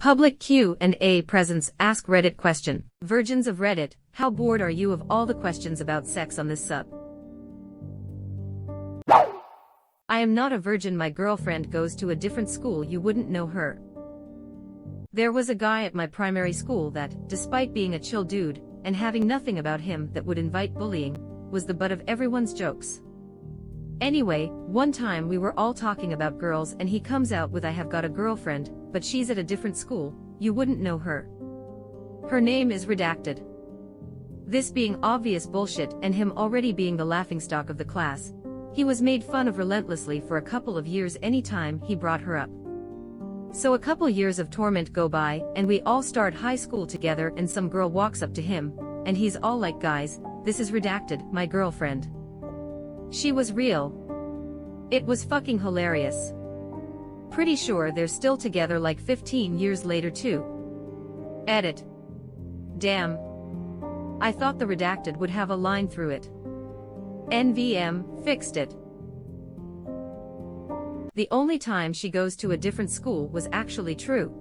Public Q&A presents Ask Reddit question. Virgins of Reddit, how bored are you of all the questions about sex on this sub? I am not a virgin. My girlfriend goes to a different school. You wouldn't know her. There was a guy at my primary school that, despite being a chill dude, and having nothing about him that would invite bullying, was the butt of everyone's jokes. Anyway, one time we were all talking about girls and he comes out with, I have got a girlfriend, but she's at a different school, you wouldn't know her. Her name is redacted. This being obvious bullshit and him already being the laughingstock of the class, he was made fun of relentlessly for a couple of years anytime he brought her up. So a couple years of torment go by and we all start high school together and some girl walks up to him, and he's all like, guys, this is redacted, my girlfriend. She was real. It was fucking hilarious. Pretty sure they're still together like 15 years later too. Edit. Damn. I thought the redacted would have a line through it. NVM fixed it. The only time she goes to a different school was actually true.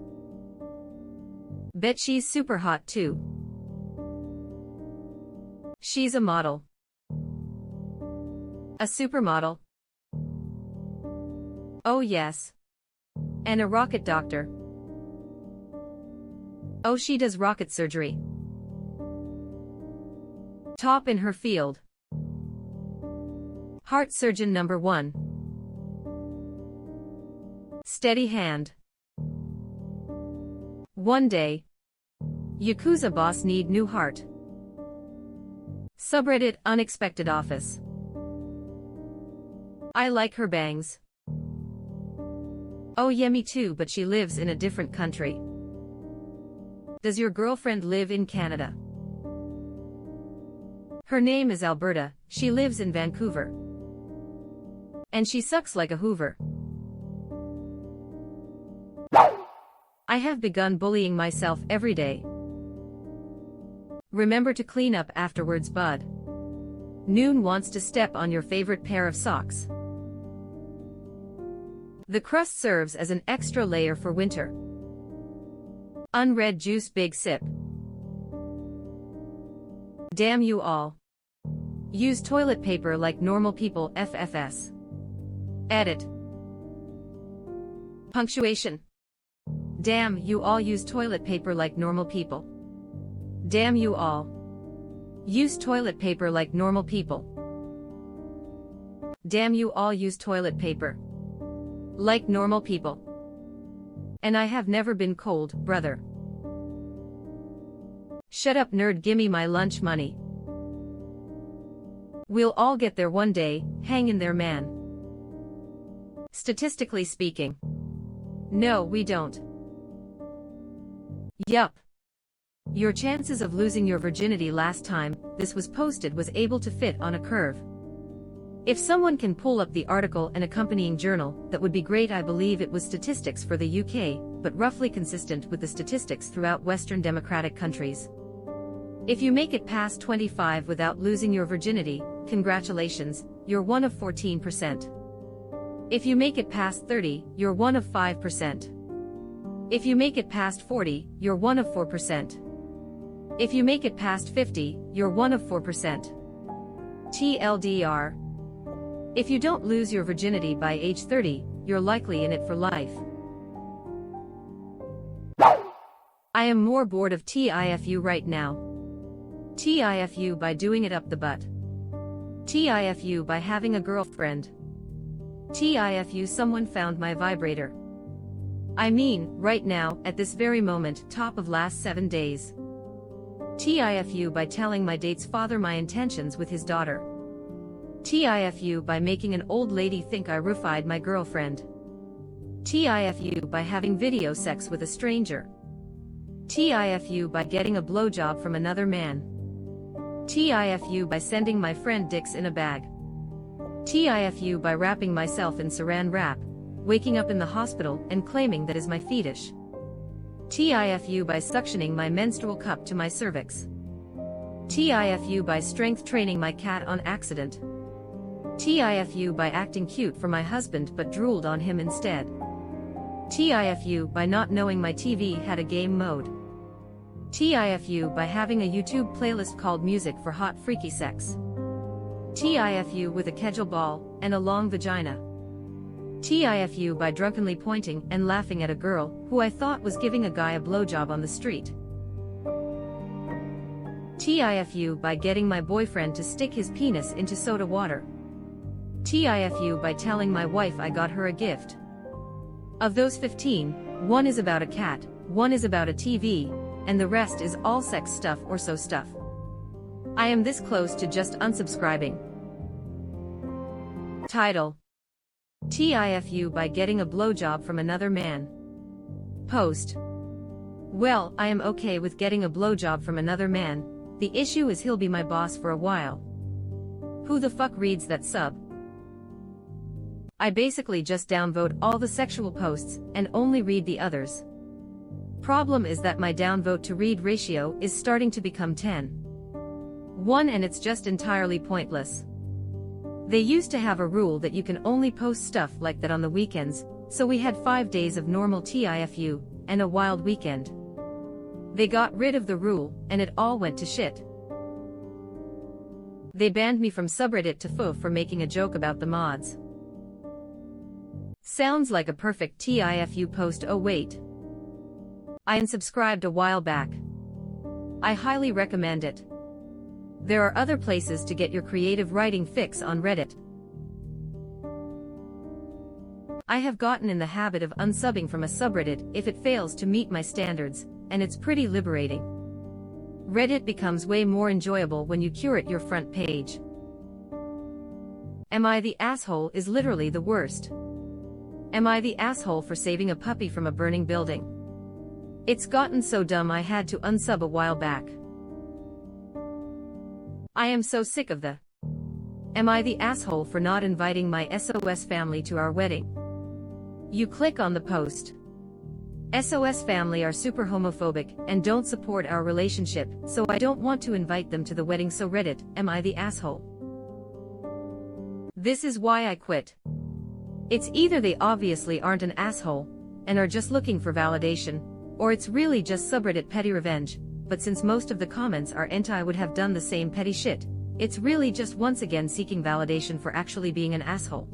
Bet she's super hot too. She's a model. A supermodel. Oh yes. And a rocket doctor. Oh, she does rocket surgery. Top in her field. Heart surgeon number 1. Steady hand. One day. Yakuza boss need new heart. Subreddit unexpected office. I like her bangs. Oh yeah, me too, but she lives in a different country. Does your girlfriend live in Canada? Her name is Alberta, she lives in Vancouver. And she sucks like a Hoover. I have begun bullying myself every day. Remember to clean up afterwards, bud. Noon wants to step on your favorite pair of socks. The crust serves as an extra layer for winter. Unread juice big sip. Damn you all. Use toilet paper like normal people. FFS. Edit. Punctuation. Damn you all, use toilet paper like normal people. Damn you all. Use toilet paper like normal people. Damn you all, use toilet paper like normal people. And I have never been cold, brother. Shut up, nerd, gimme my lunch money. We'll all get there one day, hang in there, man. Statistically speaking. No, we don't. Yup. Your chances of losing your virginity last time this was posted was able to fit on a curve. If someone can pull up the article and accompanying journal, that would be great. I believe it was statistics for the UK, but roughly consistent with the statistics throughout Western democratic countries. If you make it past 25 without losing your virginity, congratulations, you're one of 14%. If you make it past 30, you're one of 5%. If you make it past 40, you're one of 4%. If you make it past 50, you're one of 4%. TLDR. If you don't lose your virginity by age 30, you're likely in it for life. I am more bored of TIFU right now. TIFU by doing it up the butt. TIFU by having a girlfriend. TIFU someone found my vibrator. I mean, right now, at this very moment, top of last 7 days. TIFU by telling my date's father my intentions with his daughter. TIFU by making an old lady think I roofied my girlfriend. TIFU by having video sex with a stranger. TIFU by getting a blowjob from another man. TIFU by sending my friend dicks in a bag. TIFU by wrapping myself in saran wrap, waking up in the hospital and claiming that is my fetish. TIFU by suctioning my menstrual cup to my cervix. TIFU by strength training my cat on accident. TIFU by acting cute for my husband but drooled on him instead. TIFU by not knowing my TV had a game mode. TIFU by having a YouTube playlist called Music for Hot Freaky Sex. TIFU with a kedgel ball and a long vagina. TIFU by drunkenly pointing and laughing at a girl who I thought was giving a guy a blowjob on the street. TIFU by getting my boyfriend to stick his penis into soda water. TIFU by telling my wife I got her a gift. Of those 15, one is about a cat, one is about a TV, and the rest is all sex stuff or so stuff. I am this close to just unsubscribing. Title: TIFU by getting a blowjob from another man. Post: well, I am okay with getting a blowjob from another man, the issue is he'll be my boss for a while. Who the fuck reads that sub? I basically just downvote all the sexual posts and only read the others. Problem is that my downvote to read ratio is starting to become 10:1 and it's just entirely pointless. They used to have a rule that you can only post stuff like that on the weekends, so we had 5 days of normal TIFU and a wild weekend. They got rid of the rule and it all went to shit. They banned me from subreddit to FU for making a joke about the mods. Sounds like a perfect TIFU post. Oh wait. I unsubscribed a while back. I highly recommend it. There are other places to get your creative writing fix on Reddit. I have gotten in the habit of unsubbing from a subreddit if it fails to meet my standards, and it's pretty liberating. Reddit becomes way more enjoyable when you curate your front page. Am I the asshole is literally the worst. Am I the asshole for saving a puppy from a burning building? It's gotten so dumb I had to unsub a while back. I am so sick of the. Am I the asshole for not inviting my SOS family to our wedding? You click on the post. SOS family are super homophobic and don't support our relationship, so I don't want to invite them to the wedding. So Reddit, am I the asshole? This is why I quit. It's either they obviously aren't an asshole and are just looking for validation, or it's really just subreddit petty revenge, but since most of the comments are anti would have done the same petty shit, it's really just once again seeking validation for actually being an asshole.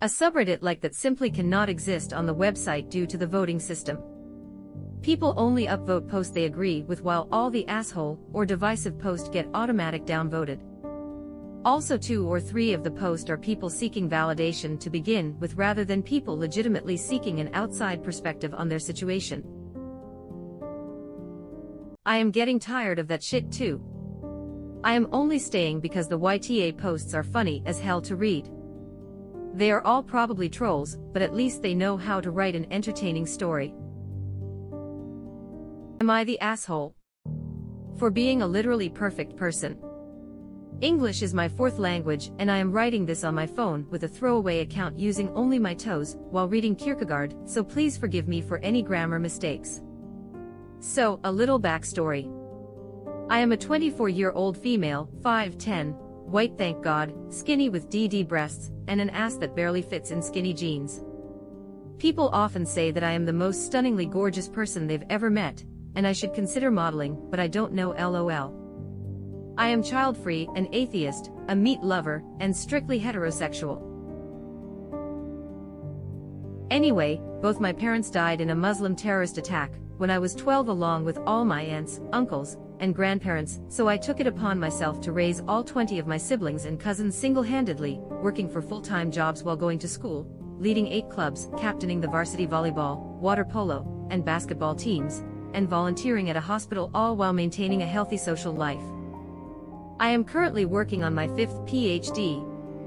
A subreddit like that simply cannot exist on the website due to the voting system. People only upvote posts they agree with, while all the asshole or divisive posts get automatic downvoted. Also 2 or 3 of the posts are people seeking validation to begin with rather than people legitimately seeking an outside perspective on their situation. I am getting tired of that shit too. I am only staying because the YTA posts are funny as hell to read. They are all probably trolls, but at least they know how to write an entertaining story. Am I the asshole for being a literally perfect person? English is my 4th language and I am writing this on my phone with a throwaway account using only my toes while reading Kierkegaard, so please forgive me for any grammar mistakes. So, a little backstory. I am a 24-year-old female, 5'10", white thank God, skinny with DD breasts, and an ass that barely fits in skinny jeans. People often say that I am the most stunningly gorgeous person they've ever met, and I should consider modeling, but I don't know LOL. I am child-free, an atheist, a meat lover, and strictly heterosexual. Anyway, both my parents died in a Muslim terrorist attack when I was 12 along with all my aunts, uncles, and grandparents, so I took it upon myself to raise all 20 of my siblings and cousins single-handedly, working for full-time jobs while going to school, leading 8 clubs, captaining the varsity volleyball, water polo, and basketball teams, and volunteering at a hospital, all while maintaining a healthy social life. I am currently working on my 5th PhD,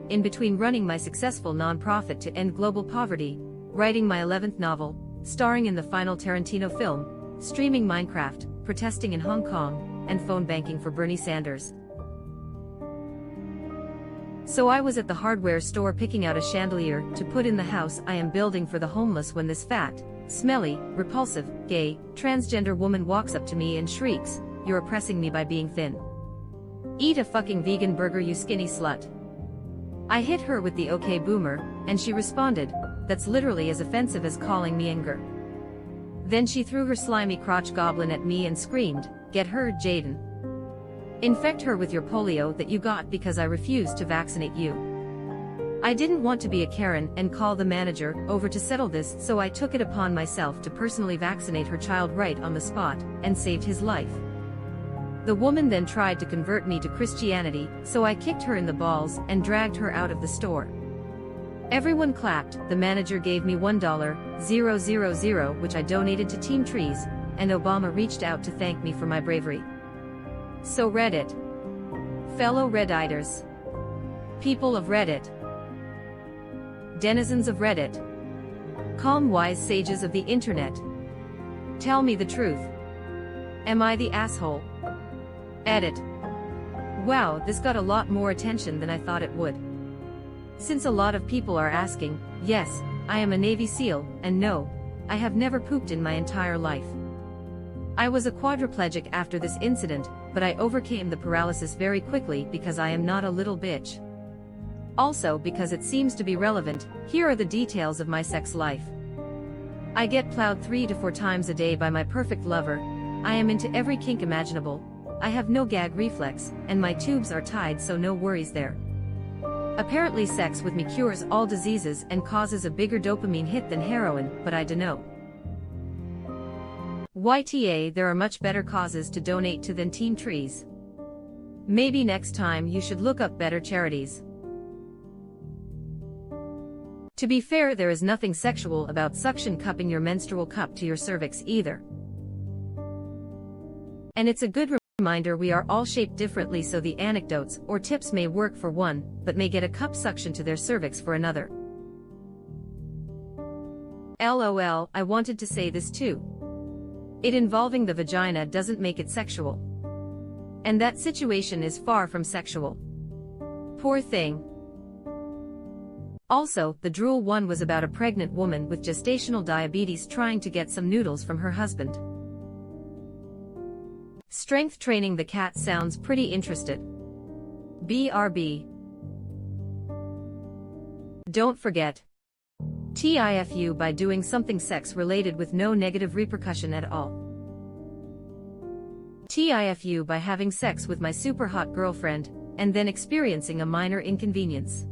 in between running my successful nonprofit to end global poverty, writing my 11th novel, starring in the final Tarantino film, streaming Minecraft, protesting in Hong Kong, and phone banking for Bernie Sanders. So I was at the hardware store picking out a chandelier to put in the house I am building for the homeless when this fat, smelly, repulsive, gay, transgender woman walks up to me and shrieks, "You're oppressing me by being thin. Eat a fucking vegan burger, you skinny slut." I hit her with the "okay boomer," and she responded, that's literally as offensive as calling me Inger. Then she threw her slimy crotch goblin at me and screamed, "Get her, Jaden. Infect her with your polio that you got because I refused to vaccinate you." I didn't want to be a Karen and call the manager over to settle this, so I took it upon myself to personally vaccinate her child right on the spot, and saved his life. The woman then tried to convert me to Christianity, so I kicked her in the balls and dragged her out of the store. Everyone clapped. The manager gave me $1,000, which I donated to Team Trees, and Obama reached out to thank me for my bravery. So Reddit. Fellow Redditers. People of Reddit. Denizens of Reddit. Calm wise sages of the internet. Tell me the truth. Am I the asshole? Edit. Wow, this got a lot more attention than I thought it would. Since a lot of people are asking, yes, I am a Navy SEAL, and no, I have never pooped in my entire life. I was a quadriplegic after this incident, but I overcame the paralysis very quickly because I am not a little bitch. Also, because it seems to be relevant, here are the details of my sex life. I get plowed 3 to 4 times a day by my perfect lover. I am into every kink imaginable. I have no gag reflex, and my tubes are tied, so no worries there. Apparently sex with me cures all diseases and causes a bigger dopamine hit than heroin, but I dunno. YTA, there are much better causes to donate to than Team Trees. Maybe next time you should look up better charities. To be fair, there is nothing sexual about suction cupping your menstrual cup to your cervix either. And it's a good reminder we are all shaped differently, so the anecdotes or tips may work for one, but may get a cup suction to their cervix for another. LOL, I wanted to say this too. It involving the vagina doesn't make it sexual. And that situation is far from sexual. Poor thing. Also, the drool one was about a pregnant woman with gestational diabetes trying to get some noodles from her husband. Strength training the cat sounds pretty interested. BRB. Don't forget. TIFU by doing something sex-related with no negative repercussion at all. TIFU by having sex with my super hot girlfriend, and then experiencing a minor inconvenience.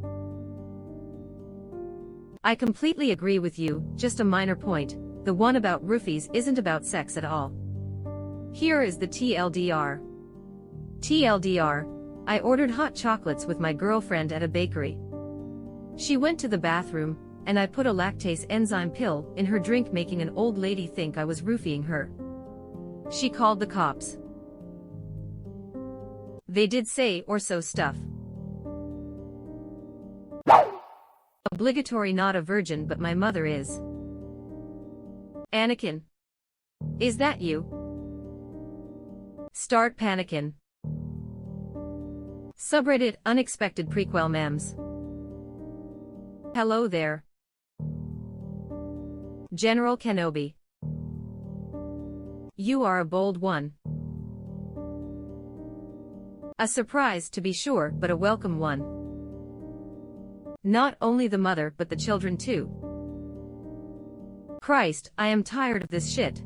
I completely agree with you, just a minor point, the one about roofies isn't about sex at all. Here is the TLDR. TLDR, I ordered hot chocolates with my girlfriend at a bakery. She went to the bathroom, and I put a lactase enzyme pill in her drink, making an old lady think I was roofieing her. She called the cops. They did say or so stuff. Obligatory, not a virgin, but my mother is. Anakin. Is that you? Start panicking. Subreddit unexpected prequel memes. Hello there. General Kenobi. You are a bold one. A surprise to be sure, but a welcome one. Not only the mother but the children too. Christ, I am tired of this shit.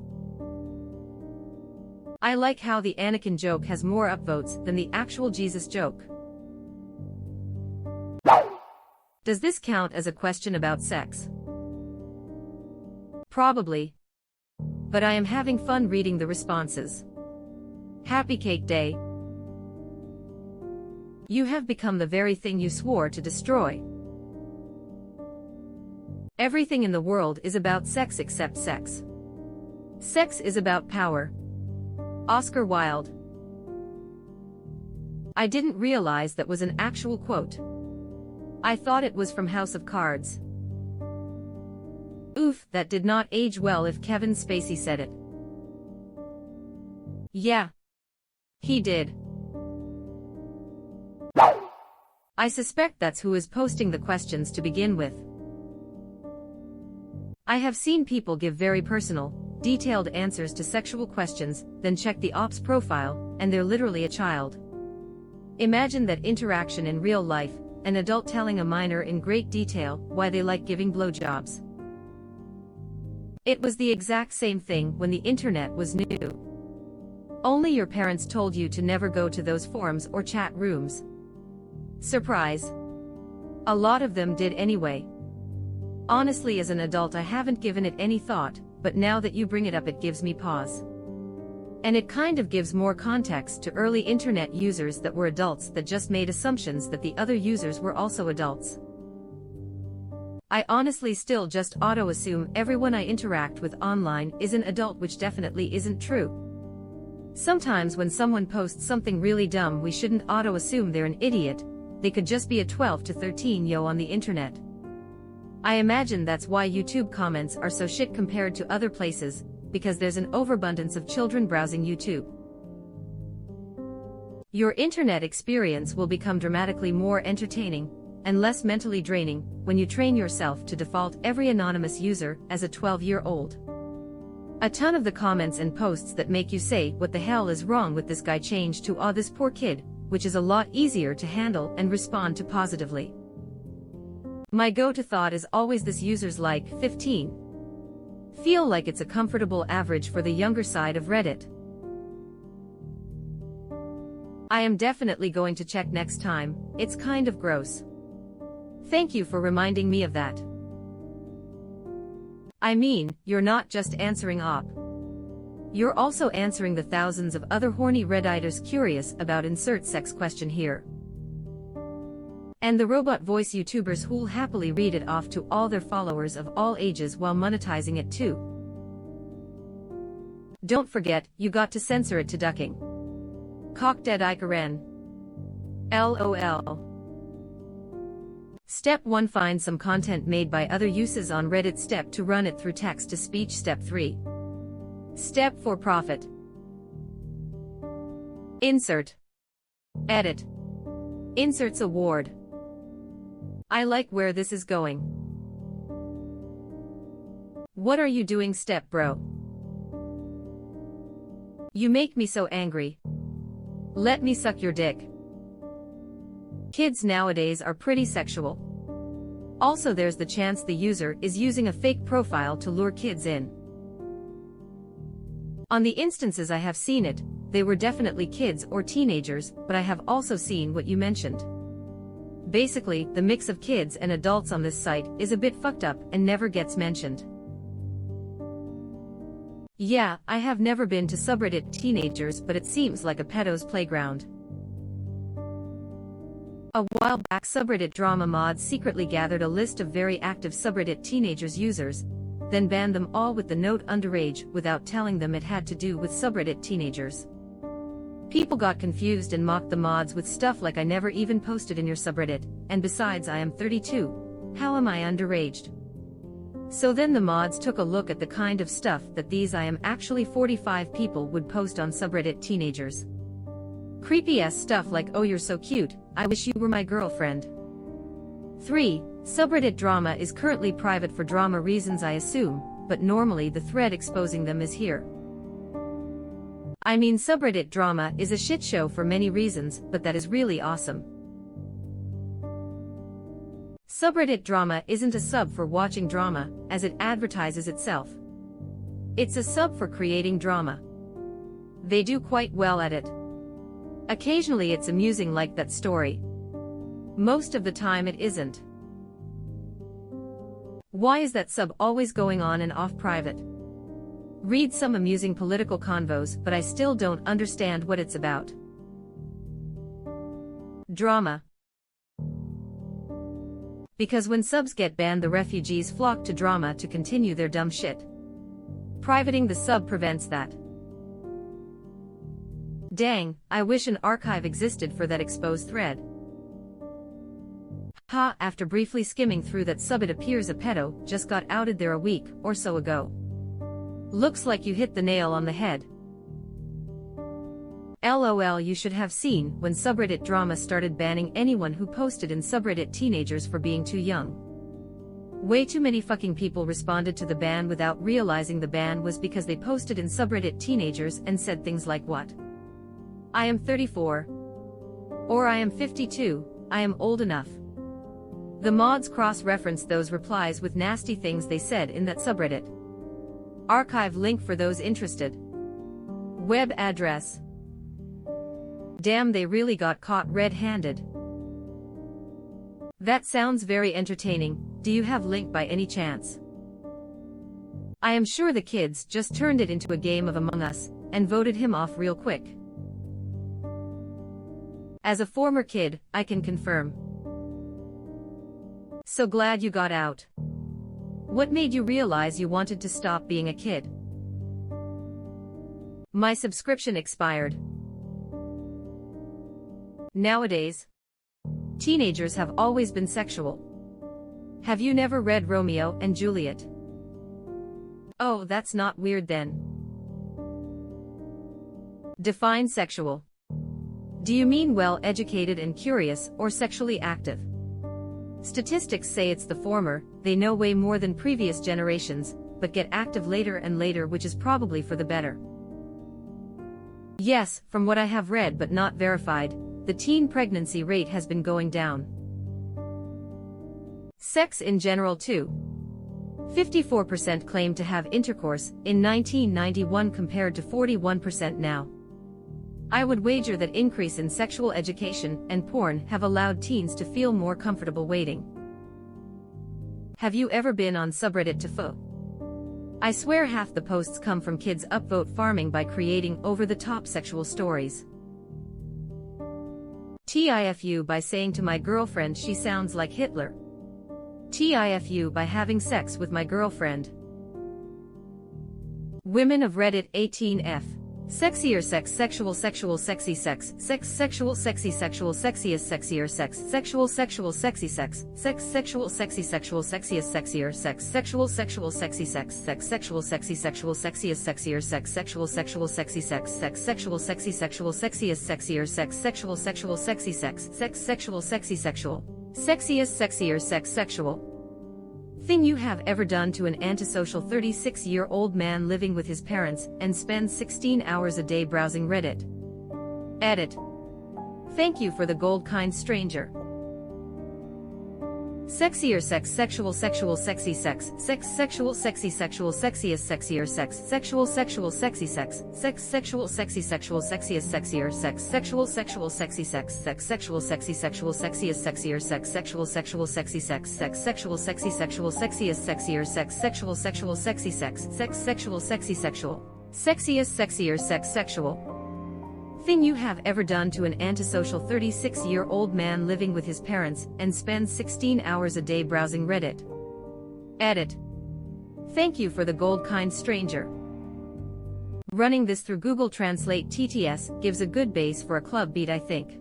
I like how the Anakin joke has more upvotes than the actual Jesus joke. Does this count as a question about sex? Probably. But I am having fun reading the responses. Happy Cake Day. You have become the very thing you swore to destroy. Everything in the world is about sex except sex. Sex is about power. Oscar Wilde. I didn't realize that was an actual quote. I thought it was from House of Cards. Oof, that did not age well if Kevin Spacey said it. Yeah. He did. I suspect that's who is posting the questions to begin with. I have seen people give very personal, detailed answers to sexual questions, then check the ops profile, and they're literally a child. Imagine that interaction in real life, an adult telling a minor in great detail why they like giving blowjobs. It was the exact same thing when the internet was new. Only your parents told you to never go to those forums or chat rooms. Surprise! A lot of them did anyway. Honestly, as an adult I haven't given it any thought, but now that you bring it up it gives me pause. And it kind of gives more context to early internet users that were adults that just made assumptions that the other users were also adults. I honestly still just auto-assume everyone I interact with online is an adult, which definitely isn't true. Sometimes when someone posts something really dumb we shouldn't auto-assume they're an idiot, they could just be a 12 to 13-yo on the internet. I imagine that's why YouTube comments are so shit compared to other places, because there's an overabundance of children browsing YouTube. Your internet experience will become dramatically more entertaining and less mentally draining when you train yourself to default every anonymous user as a 12-year-old. A ton of the comments and posts that make you say what the hell is wrong with this guy change to "aw this poor kid," which is a lot easier to handle and respond to positively. My go-to thought is always this user's like 15. Feel like it's a comfortable average for the younger side of Reddit. I am definitely going to check next time, it's kind of gross. Thank you for reminding me of that. I mean, you're not just answering op. You're also answering the thousands of other horny Redditors curious about insert sex question here. And the robot voice YouTubers who'll happily read it off to all their followers of all ages while monetizing it too. Don't forget, you got to censor it to ducking. Cock dead Ikaren. LOL. Step 1. Find some content made by other uses on Reddit. Step 2. Run it through text-to-speech. Step 3. Step 4. Profit. Insert. Edit. Inserts award. I like where this is going. What are you doing, Step Bro? You make me so angry. Let me suck your dick. Kids nowadays are pretty sexual. Also, there's the chance the user is using a fake profile to lure kids in. On the instances I have seen it, they were definitely kids or teenagers, but I have also seen what you mentioned. Basically, the mix of kids and adults on this site is a bit fucked up and never gets mentioned. Yeah, I have never been to subreddit teenagers, but it seems like a pedo's playground. A while back, subreddit drama mods secretly gathered a list of very active subreddit teenagers users, then banned them all with the note underage without telling them it had to do with subreddit teenagers. People got confused and mocked the mods with stuff like, "I never even posted in your subreddit, and besides I am 32, how am I underaged?" So then the mods took a look at the kind of stuff that these "I am actually 45" people would post on subreddit teenagers. Creepy ass stuff like, "Oh you're so cute, I wish you were my girlfriend." 3. Subreddit drama is currently private for drama reasons I assume, but normally the thread exposing them is here. I mean, subreddit drama is a shit show for many reasons, but that is really awesome. Subreddit drama isn't a sub for watching drama, as it advertises itself. It's a sub for creating drama. They do quite well at it. Occasionally it's amusing, like that story. Most of the time it isn't. Why is that sub always going on and off private? Read some amusing political convos, but I still don't understand what it's about. Drama. Because when subs get banned, the refugees flock to drama to continue their dumb shit. Privating the sub prevents that. Dang, I wish an archive existed for that exposed thread. Ha, after briefly skimming through that sub, it appears a pedo just got outed there a week or so ago. Looks like you hit the nail on the head. LOL, you should have seen when subreddit drama started banning anyone who posted in subreddit teenagers for being too young. Way too many fucking people responded to the ban without realizing the ban was because they posted in subreddit teenagers and said things like, "What? I am 34. Or I am 52, I am old enough." The mods cross-referenced those replies with nasty things they said in that subreddit. Archive link for those interested. Web address. Damn, they really got caught red-handed. That sounds very entertaining. Do you have link by any chance? I am sure the kids just turned it into a game of Among Us and voted him off real quick. As a former kid, I can confirm. So glad you got out. What made you realize you wanted to stop being a kid? My subscription expired. Nowadays, teenagers have always been sexual. Have you never read Romeo and Juliet? Oh, that's not weird then. Define sexual. Do you mean well-educated and curious, or sexually active? Statistics say it's the former. They know way more than previous generations, but get active later and later, which is probably for the better. Yes, from what I have read but not verified, the teen pregnancy rate has been going down. Sex in general too. 54% claim to have intercourse in 1991 compared to 41% now. I would wager that increase in sexual education and porn have allowed teens to feel more comfortable waiting. Have you ever been on subreddit TFO? I swear half the posts come from kids upvote farming by creating over-the-top sexual stories. TIFU by saying to my girlfriend she sounds like Hitler. TIFU by having sex with my girlfriend. Women of Reddit 18F. Sexier sex sexual sexy sex sexual sexy sexual sexiest sexier sex sexual sexy sex sexual sexy sexual sexiest sexier sex sexual sexy sex sexual sexy sexual sexiest sexier sex sexual sexy sex sexual sexy sexual sexiest sexier sex sexual sexy sex sexual sexy sexual sexiest sexier sex sexual thing you have ever done to an antisocial 36-year-old man living with his parents and spends 16 hours a day browsing Reddit. Edit. Thank you for the gold, kind stranger. Sexier sex sexual sexy sex sexual sexy sexual sexiest sexier sex sexual sexy sex sexual sexy sexual sexiest sexier sex sexual sexy sex sexual sexy sexual sexiest sexier sex sexual sexy sex sexual sexy sexual sexiest sexier sex sexual sexy sex sexual sexy sexual sexiest sexier sex sexual thing you have ever done to an antisocial 36-year-old man living with his parents and spends 16 hours a day browsing Reddit. Edit. Thank you for the gold, kind stranger. Running this through Google Translate TTS gives a good base for a club beat, I think.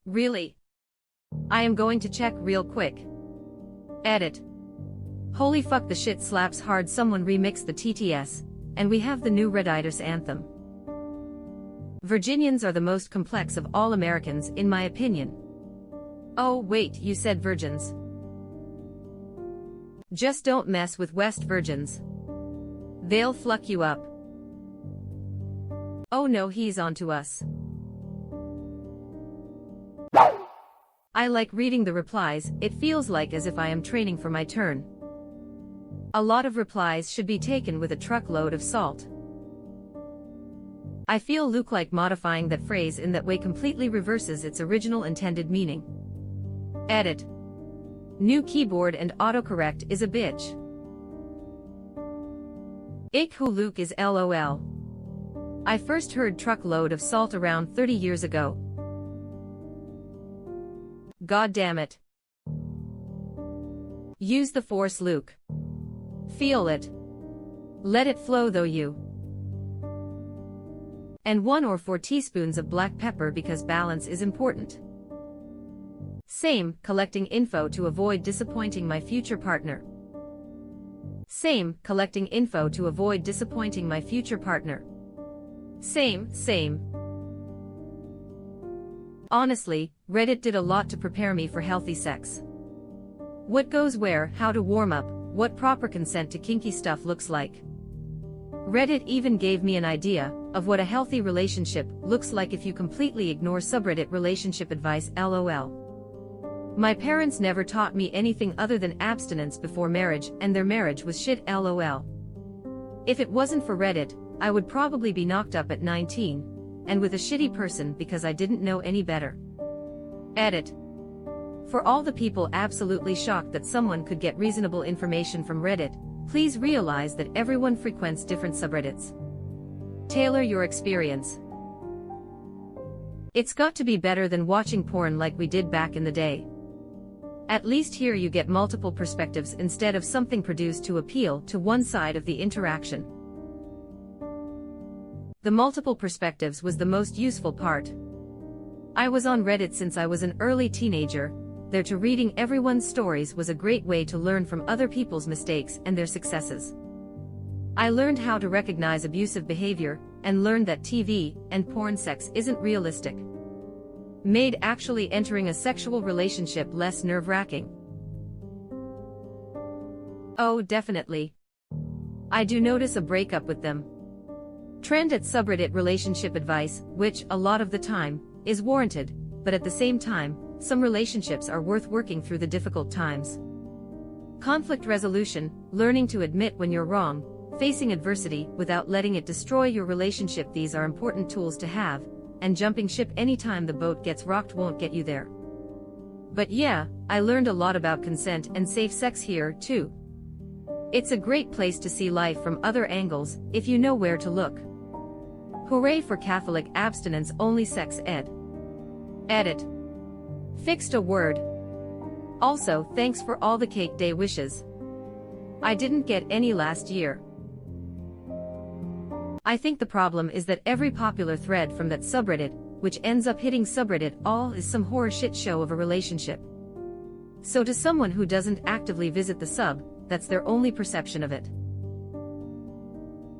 Really? I am going to check real quick. Edit. Holy fuck, the shit slaps hard. Someone remixed the TTS. And we have the new Redditor's anthem. Virginians are the most complex of all Americans, in my opinion. Oh, wait, you said virgins. Just don't mess with West Virgins. They'll fuck you up. Oh no, he's onto us. I like reading the replies. It feels like as if I am training for my turn. A lot of replies should be taken with a truckload of salt. I feel Luke like modifying that phrase in that way completely reverses its original intended meaning. Edit. New keyboard and autocorrect is a bitch. Ich who Luke is LOL. I first heard truckload of salt around 30 years ago. God damn it. Use the force, Luke. Feel it. Let it flow though you. And 1 or 4 teaspoons of black pepper because balance is important. Same, collecting info to avoid disappointing my future partner. Same, collecting info to avoid disappointing my future partner. Same. Honestly, Reddit did a lot to prepare me for healthy sex. What goes where, how to warm up, what proper consent to kinky stuff looks like. Reddit even gave me an idea of what a healthy relationship looks like if you completely ignore subreddit relationship advice, LOL. My parents never taught me anything other than abstinence before marriage, and their marriage was shit lol. If it wasn't for Reddit, I would probably be knocked up at 19, and with a shitty person because I didn't know any better. Edit. For all the people absolutely shocked that someone could get reasonable information from Reddit, please realize that everyone frequents different subreddits. Tailor your experience. It's got to be better than watching porn like we did back in the day. At least here you get multiple perspectives instead of something produced to appeal to one side of the interaction. The multiple perspectives was the most useful part. I was on Reddit since I was an early teenager. There to reading everyone's stories was a great way to learn from other people's mistakes and their successes. I learned how to recognize abusive behavior, and learned that TV and porn sex isn't realistic. Made actually entering a sexual relationship less nerve-wracking. Oh, definitely. I do notice a breakup with them. Trend at subreddit relationship advice, which, a lot of the time, is warranted, but at the same time, some relationships are worth working through the difficult times. Conflict resolution, learning to admit when you're wrong, facing adversity without letting it destroy your relationship, these are important tools to have, and jumping ship anytime the boat gets rocked won't get you there. But yeah, I learned a lot about consent and safe sex here, too. It's a great place to see life from other angles, if you know where to look. Hooray for Catholic abstinence-only sex ed. Edit. Fixed a word. Also, thanks for all the cake day wishes. I didn't get any last year. I think the problem is that every popular thread from that subreddit, which ends up hitting subreddit all, is some horror shit show of a relationship. So to someone who doesn't actively visit the sub, that's their only perception of it.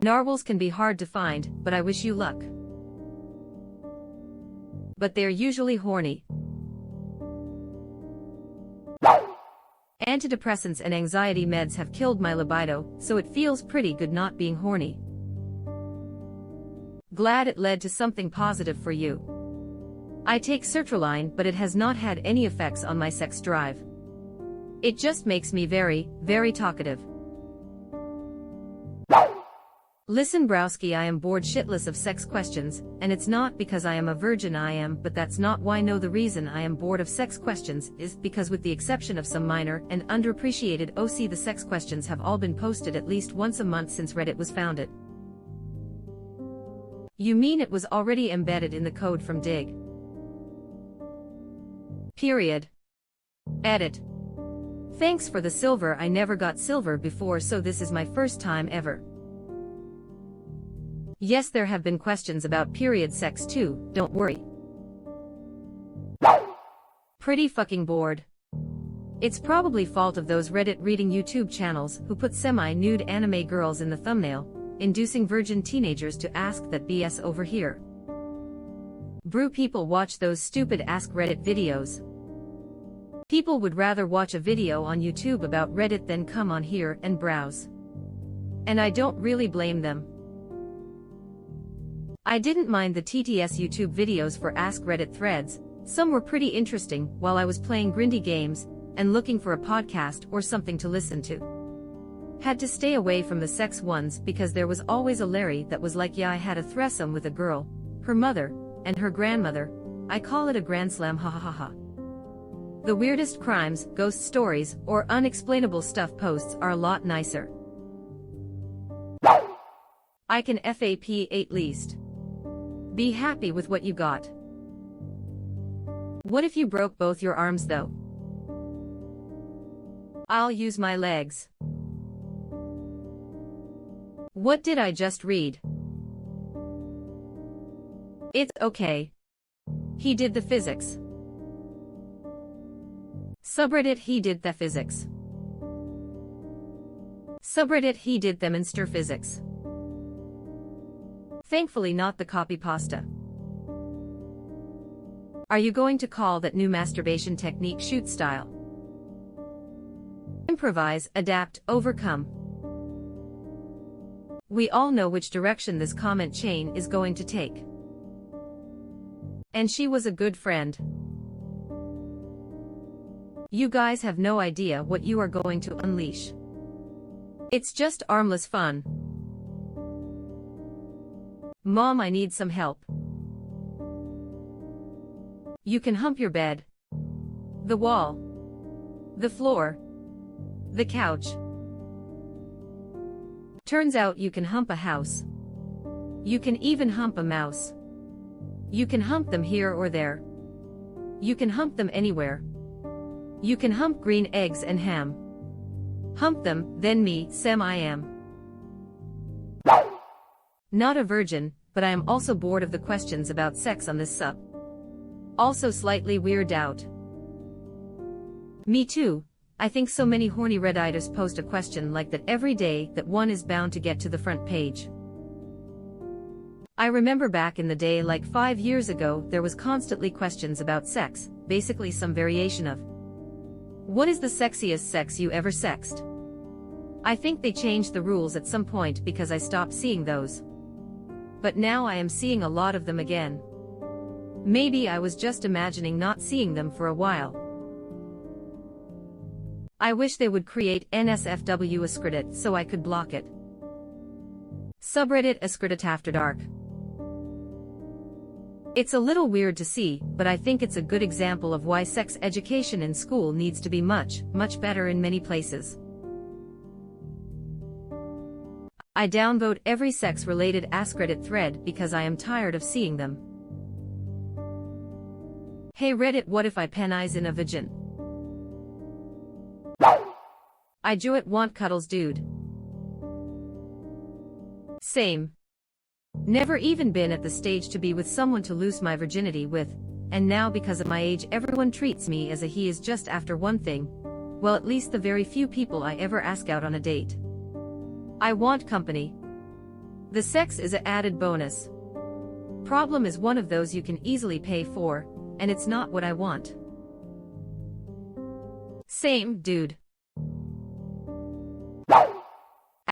Narwhals can be hard to find, but I wish you luck. But they're usually horny. Antidepressants and anxiety meds have killed my libido, so it feels pretty good not being horny. Glad it led to something positive for you. I take sertraline, but it has not had any effects on my sex drive. It just makes me very, very talkative. Listen Browski, I am bored shitless of sex questions, and it's not because I am a virgin but that's not why. No, the reason I am bored of sex questions is because, with the exception of some minor and underappreciated OC, the sex questions have all been posted at least once a month since Reddit was founded. You mean it was already embedded in the code from Dig? Period. Edit. Thanks for the silver. I never got silver before, so this is my first time ever. Yes, there have been questions about period sex too, don't worry. Pretty fucking bored. It's probably fault of those Reddit reading YouTube channels who put semi-nude anime girls in the thumbnail, inducing virgin teenagers to ask that BS over here. Brew people watch those stupid AskReddit videos. People would rather watch a video on YouTube about Reddit than come on here and browse. And I don't really blame them. I didn't mind the TTS YouTube videos for AskReddit threads. Some were pretty interesting while I was playing grindy games and looking for a podcast or something to listen to. Had to stay away from the sex ones because there was always a Larry that was like, yeah, I had a threesome with a girl, her mother, and her grandmother. I call it a grand slam, ha ha ha ha. The weirdest crimes, ghost stories, or unexplainable stuff posts are a lot nicer. I can FAP 8 least. Be happy with what you got. What if you broke both your arms though? I'll use my legs. What did I just read? It's okay. He did the physics. Subreddit, he did the physics. Subreddit, he did them in stir physics. Thankfully not the copy pasta. Are you going to call that new masturbation technique shoot style? Improvise, adapt, overcome. We all know which direction this comment chain is going to take. And she was a good friend. You guys have no idea what you are going to unleash. It's just harmless fun. Mom, I need some help. You can hump your bed, the wall, the floor, the couch. Turns out you can hump a house. You can even hump a mouse. You can hump them here or there. You can hump them anywhere. You can hump green eggs and ham. Hump them, then me, Sam I am. Not a virgin, but I am also bored of the questions about sex on this sub. Also slightly weirded out. Me too. I think so many horny Redditors post a question like that every day that one is bound to get to the front page. I remember back in the day, like 5 years ago, there was constantly questions about sex, basically some variation of, what is the sexiest sex you ever sexed? I think they changed the rules at some point because I stopped seeing those. But now I am seeing a lot of them again. Maybe I was just imagining not seeing them for a while. I wish they would create NSFW AskReddit so I could block it. Subreddit AskReddit After Dark. It's a little weird to see, but I think it's a good example of why sex education in school needs to be much, much better in many places. I downvote every sex-related AskReddit thread because I am tired of seeing them. Hey Reddit, what if I penis in a vagin? I do it want cuddles dude. Same. Never even been at the stage to be with someone to lose my virginity with, and now because of my age everyone treats me as a he is just after one thing, well at least the very few people I ever ask out on a date. I want company. The sex is an added bonus. Problem is one of those you can easily pay for, and it's not what I want. Same, dude.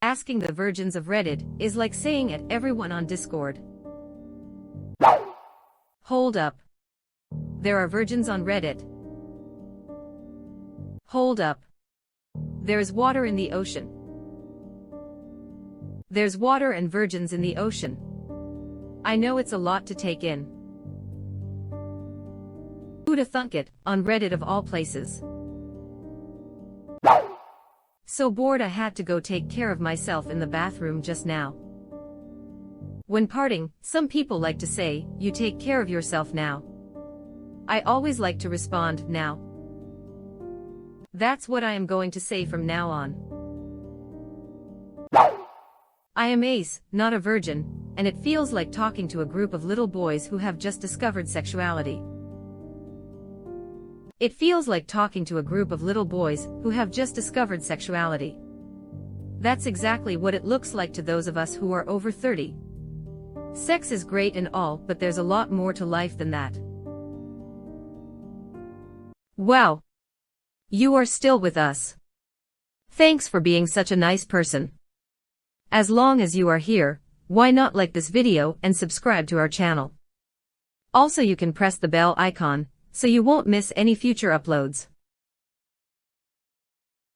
Asking the virgins of Reddit is like saying at everyone on Discord. Hold up. There are virgins on Reddit. Hold up. There's water in the ocean. There's water and virgins in the ocean. I know it's a lot to take in. Who'da thunk it, on Reddit of all places. So bored I had to go take care of myself in the bathroom just now. When parting, some people like to say, you take care of yourself now. I always like to respond, now. That's what I am going to say from now on. I am ace, not a virgin, and it feels like talking to a group of little boys who have just discovered sexuality. It feels like talking to a group of little boys who have just discovered sexuality. That's exactly what it looks like to those of us who are over 30. Sex is great and all, but there's a lot more to life than that. Wow. You are still with us. Thanks for being such a nice person. As long as you are here, why not like this video and subscribe to our channel? Also you can press the bell icon, so you won't miss any future uploads.